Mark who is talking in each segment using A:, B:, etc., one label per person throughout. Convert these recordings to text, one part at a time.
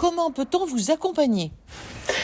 A: comment peut-on vous accompagner?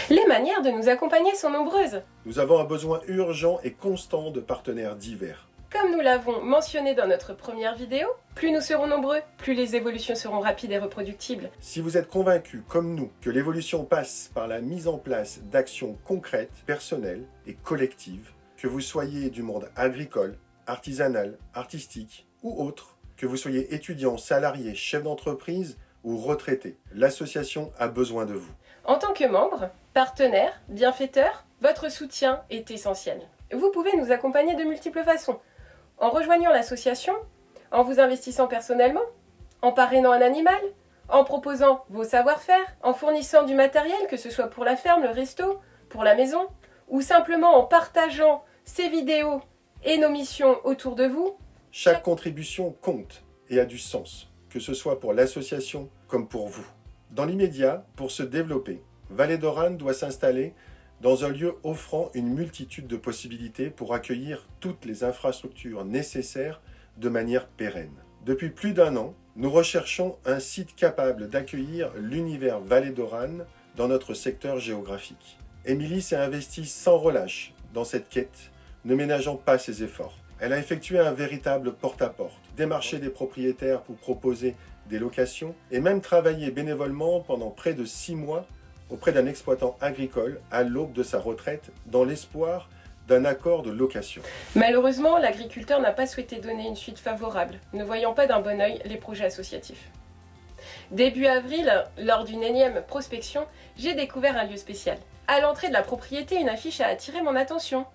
B: Les manières de nous accompagner sont nombreuses.
C: Nous avons un besoin urgent et constant de partenaires divers.
B: Comme nous l'avons mentionné dans notre première vidéo, plus nous serons nombreux, plus les évolutions seront rapides et reproductibles.
C: Si vous êtes convaincus, comme nous, que l'évolution passe par la mise en place d'actions concrètes, personnelles et collectives, que vous soyez du monde agricole, artisanal, artistique ou autre, que vous soyez étudiant, salarié, chef d'entreprise ou retraité, l'association a besoin de vous.
B: En tant que membre, partenaire, bienfaiteur, votre soutien est essentiel. Vous pouvez nous accompagner de multiples façons. En rejoignant l'association, en vous investissant personnellement, en parrainant un animal, en proposant vos savoir-faire, en fournissant du matériel, que ce soit pour la ferme, le resto, pour la maison, ou simplement en partageant ces vidéos et nos missions autour de vous.
C: Chaque contribution compte et a du sens, que ce soit pour l'association comme pour vous. Dans l'immédiat, pour se développer, Vallée d'Oranne doit s'installer dans un lieu offrant une multitude de possibilités pour accueillir toutes les infrastructures nécessaires de manière pérenne. Depuis plus d'1 an, nous recherchons un site capable d'accueillir l'univers Vallée d'Oranne dans notre secteur géographique. Émilie s'est investie sans relâche dans cette quête, ne ménageant pas ses efforts. Elle a effectué un véritable porte-à-porte, démarché des propriétaires pour proposer des locations et même travaillé bénévolement pendant près de 6 mois auprès d'un exploitant agricole à l'aube de sa retraite dans l'espoir d'un accord de location.
B: Malheureusement, l'agriculteur n'a pas souhaité donner une suite favorable, ne voyant pas d'un bon œil les projets associatifs. Début avril, lors d'une énième prospection, j'ai découvert un lieu spécial. À l'entrée de la propriété, une affiche a attiré mon attention.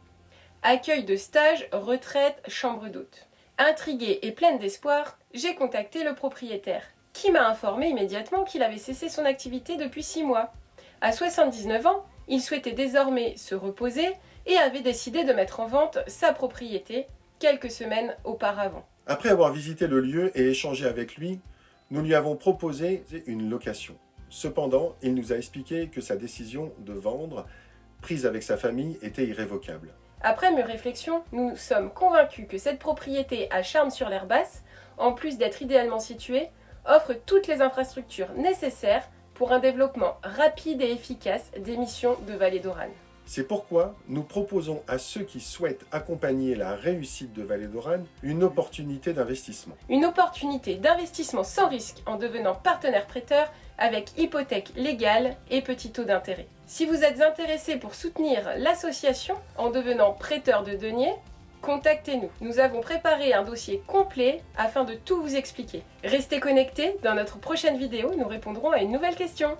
B: Accueil de stage, retraite, chambre d'hôte. Intriguée et pleine d'espoir, j'ai contacté le propriétaire, qui m'a informé immédiatement qu'il avait cessé son activité depuis 6 mois. À 79 ans, il souhaitait désormais se reposer et avait décidé de mettre en vente sa propriété quelques semaines auparavant.
C: Après avoir visité le lieu et échangé avec lui, nous lui avons proposé une location. Cependant, il nous a expliqué que sa décision de vendre, prise avec sa famille, était irrévocable.
B: Après mes réflexions, nous sommes convaincus que cette propriété à Charmes-sur-l'Herbasse, en plus d'être idéalement située, offre toutes les infrastructures nécessaires pour un développement rapide et efficace des missions de Vallée d'Oranne.
C: C'est pourquoi nous proposons à ceux qui souhaitent accompagner la réussite de Vallée d'Oranne une opportunité d'investissement.
B: Une opportunité d'investissement sans risque en devenant partenaire prêteur avec hypothèque légale et petit taux d'intérêt. Si vous êtes intéressé pour soutenir l'association en devenant prêteur de deniers, contactez-nous. Nous avons préparé un dossier complet afin de tout vous expliquer. Restez connectés, dans notre prochaine vidéo, nous répondrons à une nouvelle question.